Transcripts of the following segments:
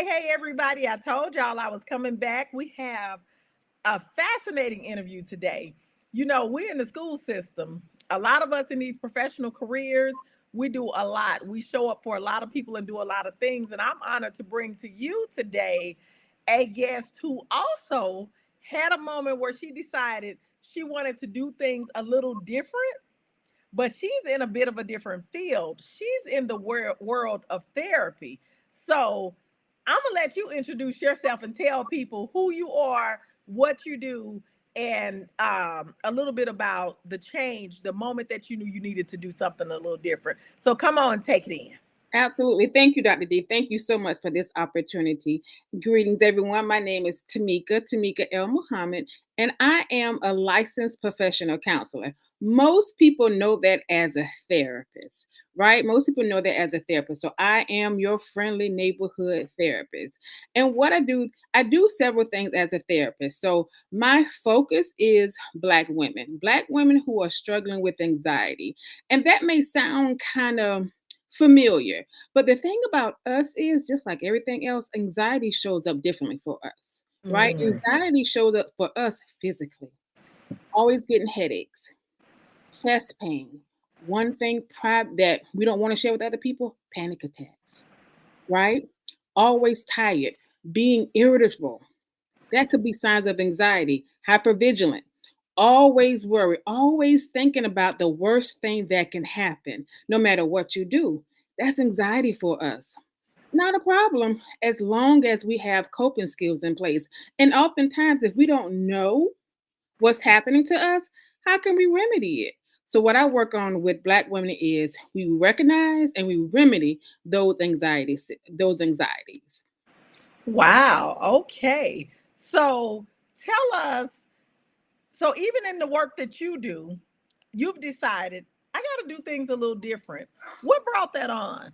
Hey, everybody. I told y'all I was coming back. We have a fascinating interview today. We're in the school system. A lot of us in these professional careers, we do a lot. We show up for a lot of people and do a lot of things. And I'm honored to bring to you today a guest who also had a moment where she decided she wanted to do things a little different, but she's in a bit of a different field. She's in the world of therapy. So I'm going to let you introduce yourself and tell people who you are, what you do, and a little bit about the change, the moment that you knew you needed to do something a little different. So come on, take it in. Absolutely. Thank you, Dr. D. Thank you so much for this opportunity. Greetings, everyone. My name is Tameka L. Muhammad, and I am a licensed professional counselor. Most people know that as a therapist, right? Most people know that as a therapist. So I am your friendly neighborhood therapist. And what I do several things as a therapist. So my focus is Black women who are struggling with anxiety. And that may sound kind of familiar. But the thing about us is just like everything else, anxiety shows up differently for us, right? Mm. Anxiety shows up for us physically, always getting headaches, chest pain. One thing that we don't want to share with other people, panic attacks, right? Always tired, being irritable. That could be signs of anxiety, hypervigilant, always worry, always thinking about the worst thing that can happen, no matter what you do. That's anxiety for us. Not a problem as long as we have coping skills in place. And oftentimes, if we don't know what's happening to us, how can we remedy it? So, what I work on with Black women is we recognize and we remedy those anxieties. Wow. Okay. So tell us, so even in the work that you do, you've decided I got to do things a little different. What brought that on?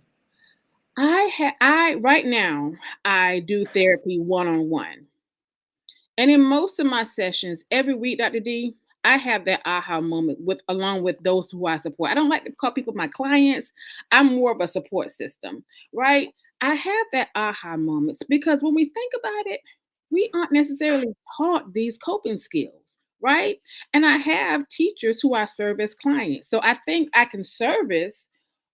I right now I do therapy one on one. And in most of my sessions, every week, Dr. D, I have that aha moment with along with those who I support. I don't like to call people my clients. I'm more of a support system, right? I have that aha moments because when we think about it, we aren't necessarily taught these coping skills, right? And I have teachers who I serve as clients. So I think I can service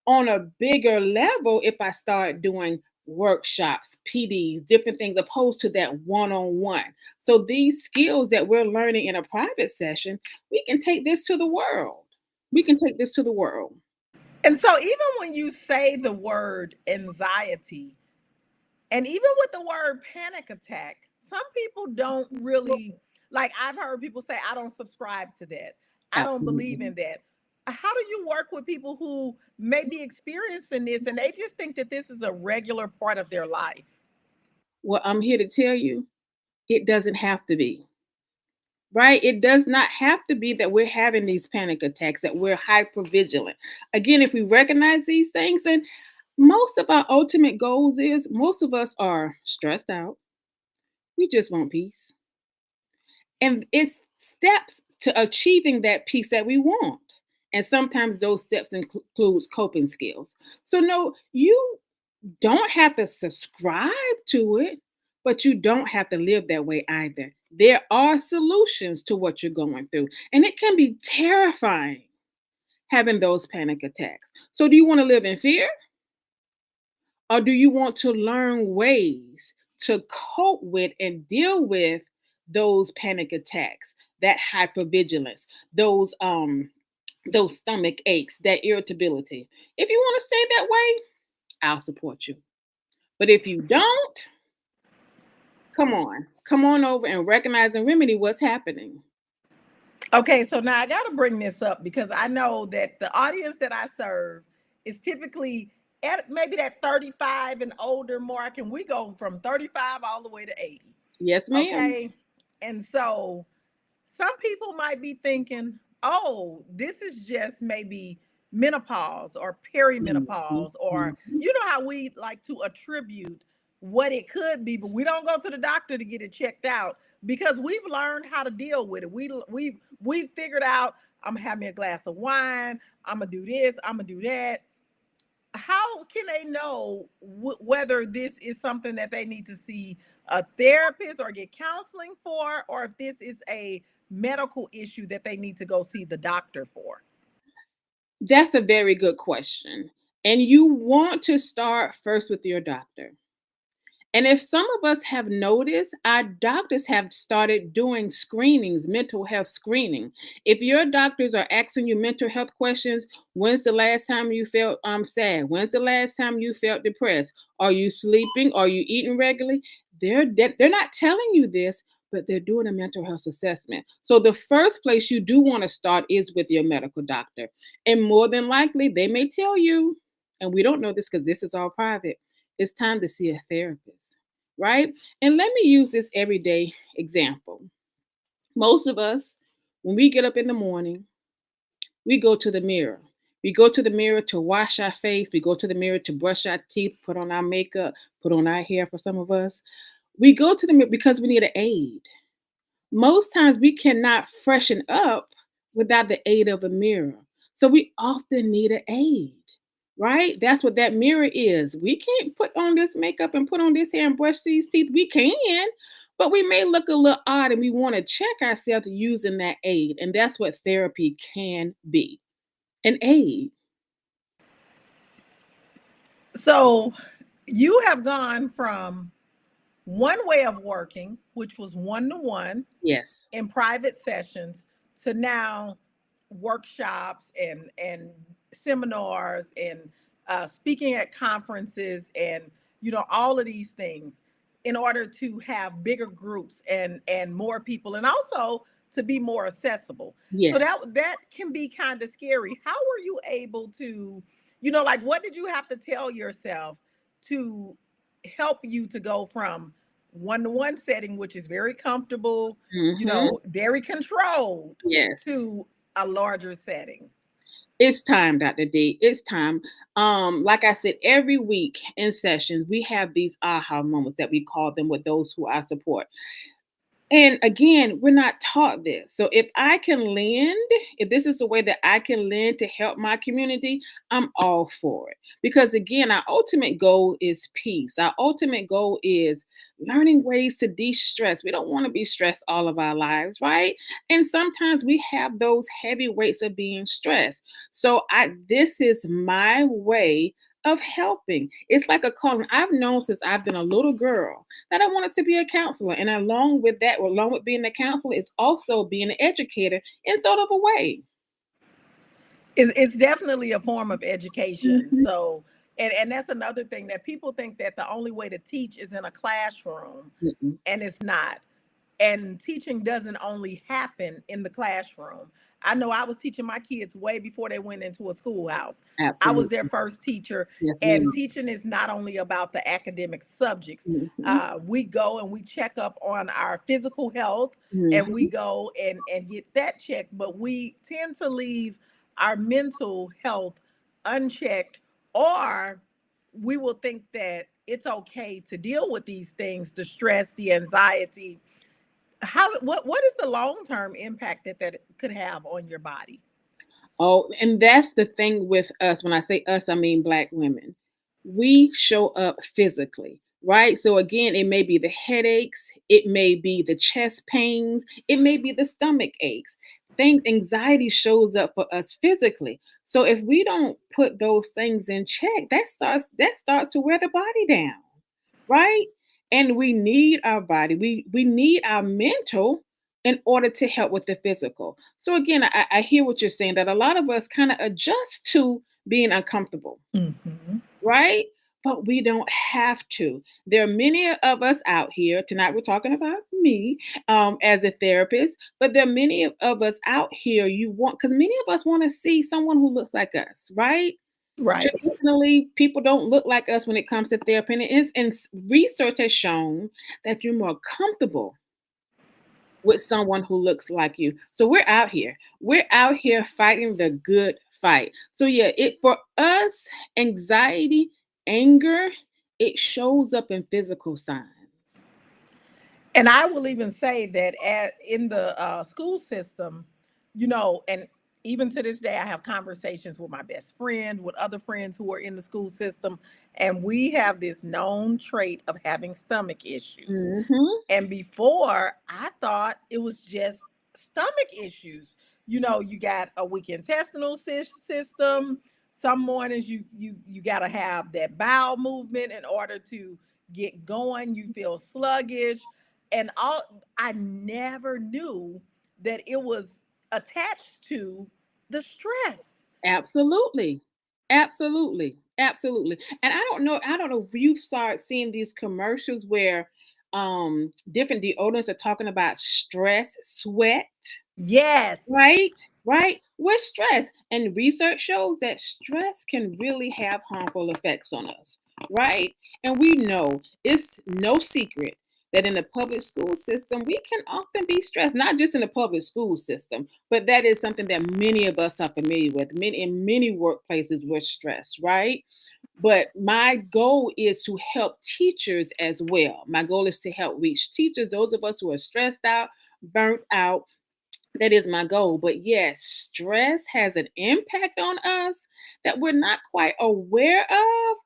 on a bigger level if I start doing workshops, PDs, different things, opposed to that one on one. So these skills that we're learning in a private session, we can take this to the world. We can take this to the world. And so, even when you say the word anxiety, and even with the word panic attack, some people don't really like. I've heard people say, I don't subscribe to that. I don't believe Absolutely. in that. How do you work with people who may be experiencing this and they just think that this is a regular part of their life? Well, I'm here to tell you, it doesn't have to be. Right? It does not have to be that we're having these panic attacks, that we're hyper vigilant. Again, if we recognize these things, and most of our ultimate goals is most of us are stressed out. We just want peace. And it's steps to achieving that peace that we want. And sometimes those steps includes coping skills. So no, you don't have to subscribe to it, but you don't have to live that way either. There are solutions to what you're going through, and it can be terrifying having those panic attacks. So, do you want to live in fear, or do you want to learn ways to cope with and deal with those panic attacks, that hypervigilance, those stomach aches, that irritability? If you want to stay that way, I'll support you. But if you don't, come on over and recognize and remedy what's happening. Okay, so now I got to bring this up because I know that the audience that I serve is typically at maybe that 35 and older mark, and we go from 35 all the way to 80. Yes, ma'am. Okay. And so some people might be thinking, oh, this is just maybe menopause or Mhm, perimenopause, or mhm. you know how we like to attribute what it could be, but we don't go to the doctor to get it checked out because we've learned how to deal with it. We figured out I'm gonna have me a glass of wine, I'm gonna do this, I'm gonna do that. how can they know whether this is something that they need to see a therapist or get counseling for, or if this is a medical issue that they need to go see the doctor for? That's a very good question. And you want to start first with your doctor. And if some of us have noticed, our doctors have started doing screenings, mental health screening. If your doctors are asking you mental health questions, when's the last time you felt sad? When's the last time you felt depressed? Are you sleeping? Are you eating regularly? They're not telling you this, but they're doing a mental health assessment. So the first place you do want to start is with your medical doctor. And more than likely, they may tell you, and we don't know this because this is all private, it's time to see a therapist, right? And let me use this everyday example. Most of us, when we get up in the morning, we go to the mirror. We go to the mirror to wash our face. We go to the mirror to brush our teeth, put on our makeup, put on our hair for some of us. We go to the mirror because we need an aid. Most times we cannot freshen up without the aid of a mirror. So we often need an aid, right? That's what that mirror is. We can't put on this makeup and put on this hair and brush these teeth. We can, but we may look a little odd and we want to check ourselves using that aid. And that's what therapy can be, an aid. So you have gone from one way of working, which was one to one Yes, in private sessions, to now workshops and seminars and speaking at conferences, and all of these things in order to have bigger groups and more people, and also to be more accessible. So yes. that can be kind of scary. How were you able to, like, what did you have to tell yourself to help you to go from one-to-one setting, which is very comfortable, Hmm. very controlled, Yes. to a larger setting? It's time, Dr. D. It's time. Like I said, every week in sessions, we have these aha moments that we call them with those who I support. And again, we're not taught this. So if I can lend, if this is the way that I can lend to help my community, I'm all for it. Because again, our ultimate goal is peace. Our ultimate goal is learning ways to de-stress. We don't want to be stressed all of our lives, right? And sometimes we have those heavy weights of being stressed. So I this is my way of helping. It's like a calling. I've known since I've been a little girl that I wanted to be a counselor. And along with that, along with being a counselor, is also being an educator in sort of a way. It's definitely a form of education. Mhm. So, and that's another thing, that people think that the only way to teach is in a classroom, Mm-mm. and it's not. And teaching doesn't only happen in the classroom. I know I was teaching my kids way before they went into a schoolhouse. I was their Absolutely. first teacher. Yes, And ma'am. teaching is not only about the academic subjects. Hmm. We go and we check up on our physical health, and we Hmm. go and get that checked, but we tend to leave our mental health unchecked, or we will think that it's okay to deal with these things, the stress, the anxiety. What is the long-term impact that could have on your body? Oh, and that's the thing with us. When I say us, I mean Black women. We show up physically, right? So again, it may be the headaches, it may be the chest pains, it may be the stomach aches. Anxiety shows up for us physically. So if we don't put those things in check, that starts to wear the body down, right? And we need our body. We need our mental in order to help with the physical. So again, I hear what you're saying, that a lot of us kind of adjust to being uncomfortable, Hmm. right? But we don't have to. There are many of us out here. Tonight we're talking about me as a therapist, but there are many of us out here. Because many of us want to see someone who looks like us, right? Right. Traditionally, people don't look like us when it comes to therapy. And research has shown that you're more comfortable with someone who looks like you. So we're out here. We're out here fighting the good fight. So yeah, it for us, anxiety, anger, it shows up in physical signs. And I will even say that in the school system, and Even to this day, I have conversations with my best friend, with other friends who are in the school system, and we have this known trait of having stomach issues. Mm-hmm. And before, I thought it was just stomach issues. You know, you got a weak intestinal system. Some mornings you got to have that bowel movement in order to get going. You feel sluggish, and all. I never knew that it was attached to the stress. Absolutely. Absolutely. Absolutely. And I don't know if you've started seeing these commercials where different deodorants are talking about stress, sweat. Yes. Right, right. We're stressed. And research shows that stress can really have harmful effects on us, right? And we know it's no secret that in the public school system, we can often be stressed, not just in the public school system, but that is something that many of us are familiar with. In many workplaces, we're stressed, right? But my goal is to help teachers as well. My goal is to help reach teachers, those of us who are stressed out, burnt out, that is my goal. But yes, stress has an impact on us that we're not quite aware of,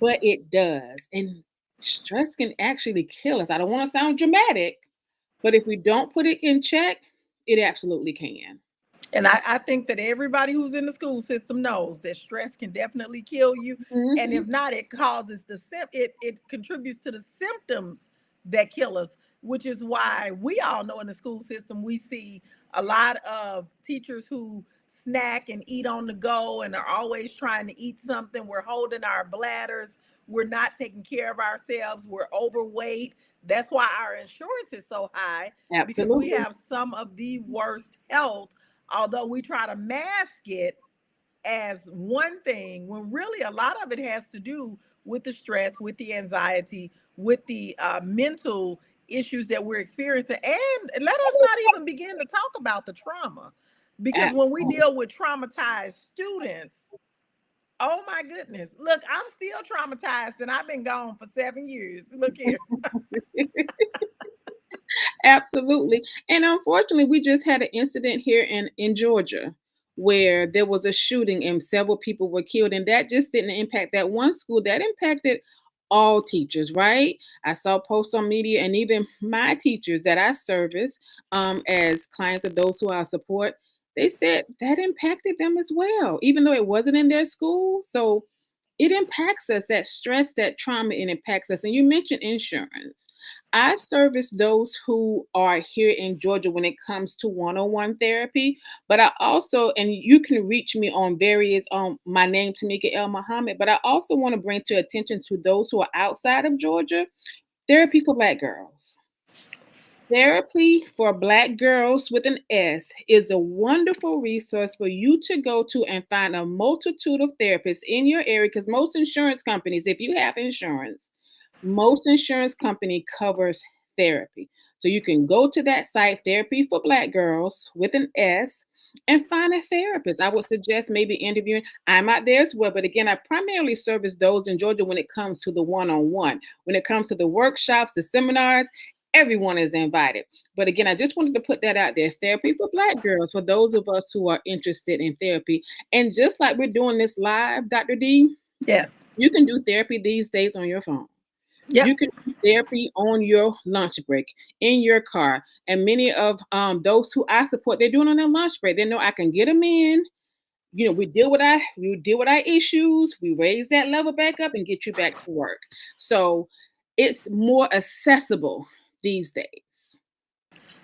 but it does. And stress can actually kill us. I don't want to sound dramatic, but if we don't put it in check, it absolutely can. And I think that everybody who's in the school system knows that stress can definitely kill you. And Hmm. if not, it causes it contributes to the symptoms that kill us, which is why we all know in the school system we see a lot of teachers who snack and eat on the go and are always trying to eat something. We're holding our bladders. We're not taking care of ourselves. We're overweight. That's why our insurance is so high, because we Absolutely. have some of the worst health, although we try to mask it as one thing, when really a lot of it has to do with the stress, with the anxiety, with the mental issues that we're experiencing. And let us not even begin to talk about the trauma, because when we Absolutely. deal with traumatized students, oh my goodness, look, I'm still traumatized and I've been gone for 7 years. Look here. Absolutely. And unfortunately, we just had an incident here in Georgia where there was a shooting and several people were killed. And that just didn't impact that one school, that impacted all teachers, right? I saw posts on media and even my teachers that I service as clients of those who I support, they said that impacted them as well, even though it wasn't in their school. So it impacts us, that stress, that trauma, it impacts us. And you mentioned insurance. I service those who are here in Georgia when it comes to one-on-one therapy, but I also, and you can reach me on various, my name Tamika El Muhammad, but I also want to bring to attention to those who are outside of Georgia, therapy for Black girls. Therapy for Black Girls with an S is a wonderful resource for you to go to and find a multitude of therapists in your area, because most insurance companies, if you have insurance, most insurance company covers therapy. So you can go to that site, Therapy for Black Girls with an S, and find a therapist. I would suggest maybe interviewing. I'm out there as well, but again, I primarily service those in Georgia when it comes to the one-on-one. When it comes to the workshops, the seminars, everyone is invited. But again, I just wanted to put that out there. Therapy for Black girls, for those of us who are interested in therapy. And just like we're doing this live, Dr. D, Yes. you can do therapy these days on your phone. Yep. You can do therapy on your lunch break, in your car. And many of those who I support, they're doing on their lunch break. They know I can get them in. You know, we deal with our issues, we raise that level back up and get you back to work. So it's more accessible these days.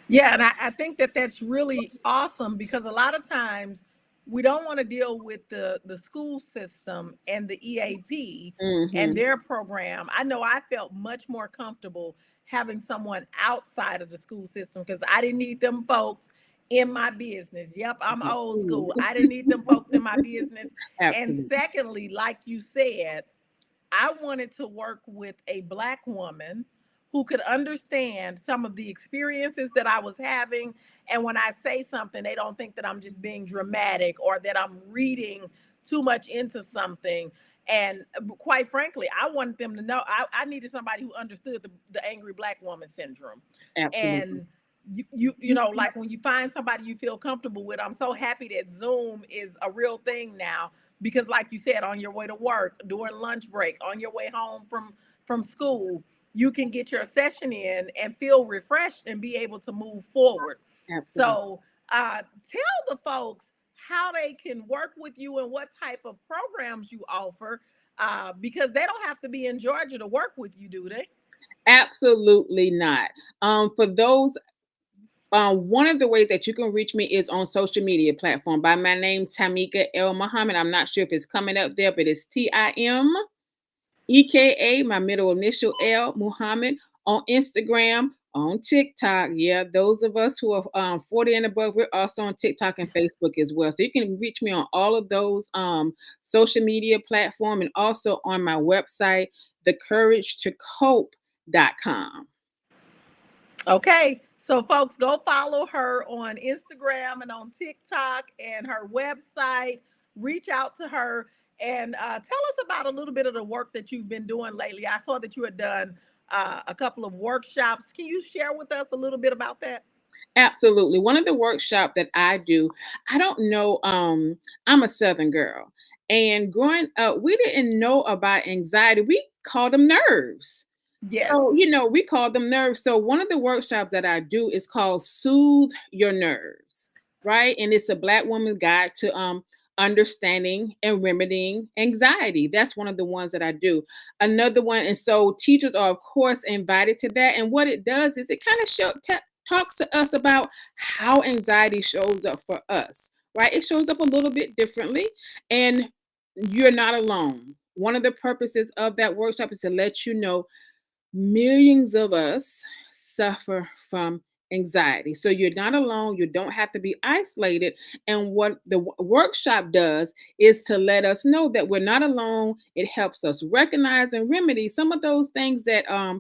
Yeah, and I think that that's really awesome, because a lot of times we don't want to deal with the school system and the EAP and Hmm. their program. I know I felt much more comfortable having someone outside of the school system, because I didn't need them folks in my business. Yep, I'm old school. Absolutely. I didn't need them folks in my business. And Absolutely. secondly, like you said, I wanted to work with a Black woman who could understand some of the experiences that I was having. And when I say something, they don't think that I'm just being dramatic or that I'm reading too much into something. And quite frankly, I wanted them to know I needed somebody who understood the angry Black woman syndrome. Absolutely. And You know, like when you find somebody you feel comfortable with. I'm so happy that Zoom is a real thing now, because like you said, on your way to work, during lunch break, on your way home from school, you can get your session in and feel refreshed and be able to move forward. Absolutely. So tell the folks how they can work with you and what type of programs you offer, because they don't have to be in Georgia to work with you, do they? Absolutely not. For those, one of the ways that you can reach me is on social media platform by my name, Timeka L. Muhammad. I'm not sure if it's coming up there, but it's TIMEKA, my middle initial L, Muhammad, on Instagram, on TikTok. Yeah, those of us who are 40 and above, we're also on TikTok and Facebook as well. So you can reach me on all of those social media platform, and also on my website, thecouragetocope.com. Okay, so folks, go follow her on Instagram and on TikTok and her website. Reach out to her and tell us about a little bit of the work that you've been doing lately. I saw that you had done a couple of workshops. Can you share with us a little bit about that? Absolutely. One of the workshop that I do, I don't know, I'm a Southern girl. And growing up, we didn't know about anxiety. We called them nerves. So, Yes. we call them nerves. So, one of the workshops that I do is called Soothe Your Nerves, right? And it's a Black woman's guide to understanding and remedying anxiety. That's one of the ones that I do. Another one, and so teachers are, of course, invited to that. And what it does is it kind of talks to us about how anxiety shows up for us, right? It shows up a little bit differently, and you're not alone. One of the purposes of that workshop is to let you know millions of us suffer from anxiety. So you're not alone. You don't have to be isolated. And what the workshop does is to let us know that we're not alone. It helps us recognize and remedy some of those things that are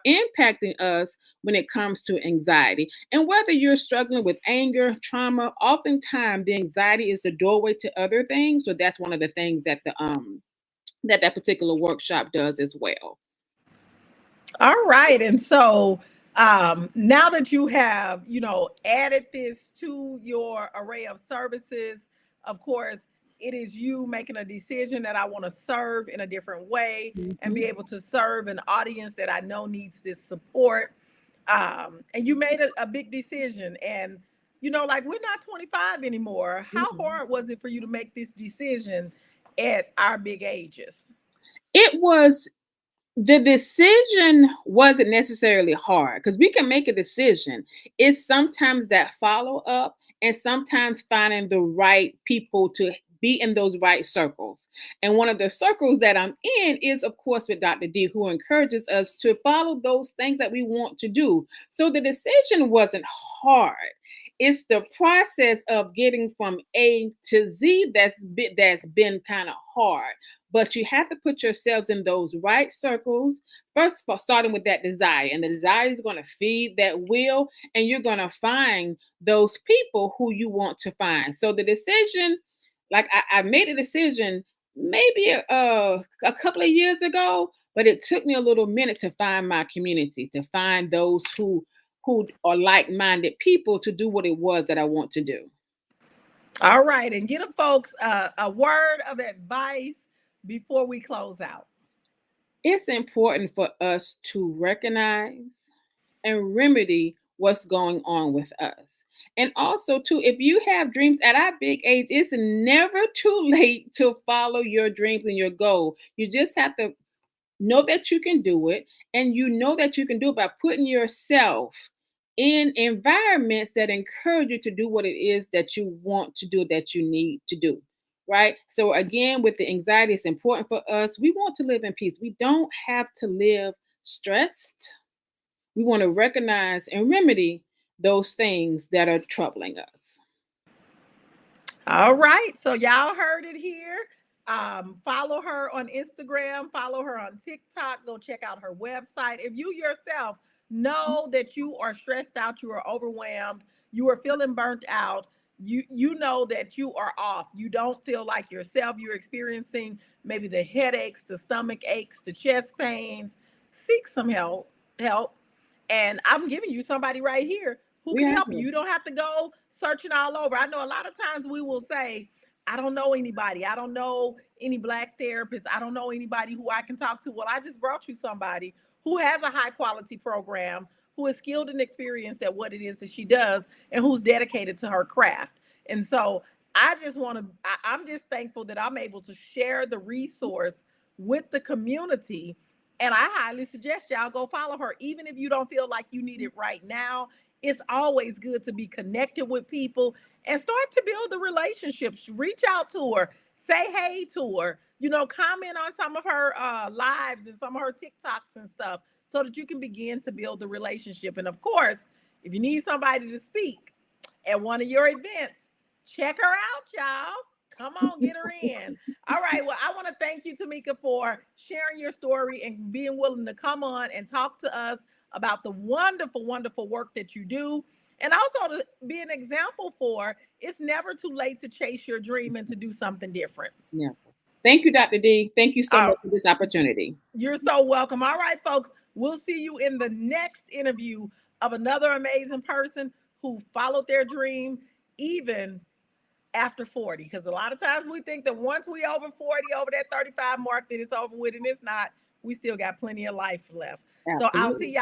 impacting us when it comes to anxiety. And whether you're struggling with anger, trauma, oftentimes the anxiety is the doorway to other things. So that's one of the things that that particular workshop does as well. All right. And so now that you have, added this to your array of services, of course, it is you making a decision that I want to serve in a different way and Mhm. be able to serve an audience that I know needs this support. And you made a big decision. And, like we're not 25 anymore. How Mhm. hard was it for you to make this decision at our big ages? It was The decision wasn't necessarily hard because we can make a decision. It's sometimes that follow up and sometimes finding the right people to be in those right circles. And one of the circles that I'm in is, of course, with Dr. D, who encourages us to follow those things that we want to do. So the decision wasn't hard. It's the process of getting from A to Z that's been kind of hard, but you have to put yourselves in those right circles. First of all, starting with that desire, and the desire is going to feed that will, and you're going to find those people who you want to find. So the decision, like I made a decision maybe a couple of years ago, but it took me a little minute to find my community, to find those who are like-minded people to do what it was that I want to do. All right, and give folks a word of advice before we close out. It's important for us to recognize and remedy what's going on with us. And also, too, if you have dreams at our big age, it's never too late to follow your dreams and your goal. You just have to know that you can do it, and you know that you can do it by putting yourself in environments that encourage you to do what it is that you want to do, that you need to do, right? So again, with the anxiety, it's important for us, we want to live in peace. We don't have to live stressed. We want to recognize and remedy those things that are troubling us. All right, so y'all heard it here. Follow her on Instagram, follow her on TikTok, go check out her website. If you yourself know that you are stressed out, you are overwhelmed, you are feeling burnt out, you know that you are off. You don't feel like yourself. You're experiencing maybe the headaches, the stomach aches, the chest pains. Seek some help. And I'm giving you somebody right here who can help you. Exactly. You don't have to go searching all over. I know a lot of times we will say, I don't know anybody. I don't know any Black therapists. I don't know anybody who I can talk to. Well, I just brought you somebody who has a high quality program, who is skilled and experienced at what it is that she does, and who's dedicated to her craft. And so I just want to, I'm just thankful that I'm able to share the resource with the community. And I highly suggest y'all go follow her, even if you don't feel like you need it right now. It's always good to be connected with people and start to build the relationships. Reach out to her, say hey to her, comment on some of her lives and some of her TikToks and stuff so that you can begin to build the relationship. And of course, if you need somebody to speak at one of your events, check her out, y'all. Come on, get her in. All right. Well, I want to thank you, Timeka, for sharing your story and being willing to come on and talk to us about the wonderful, wonderful work that you do. And also to be an example for it's never too late to chase your dream and to do something different. Yeah. Thank you, Dr. D. Thank you so Uh, much for this opportunity. you're so welcome. All right, folks. We'll see you in the next interview of another amazing person who followed their dream, even after 40, because a lot of times we think that once we over 40, over that 35 mark, that it's over with, and it's not. We still got plenty of life left. So I'll see Absolutely. y'all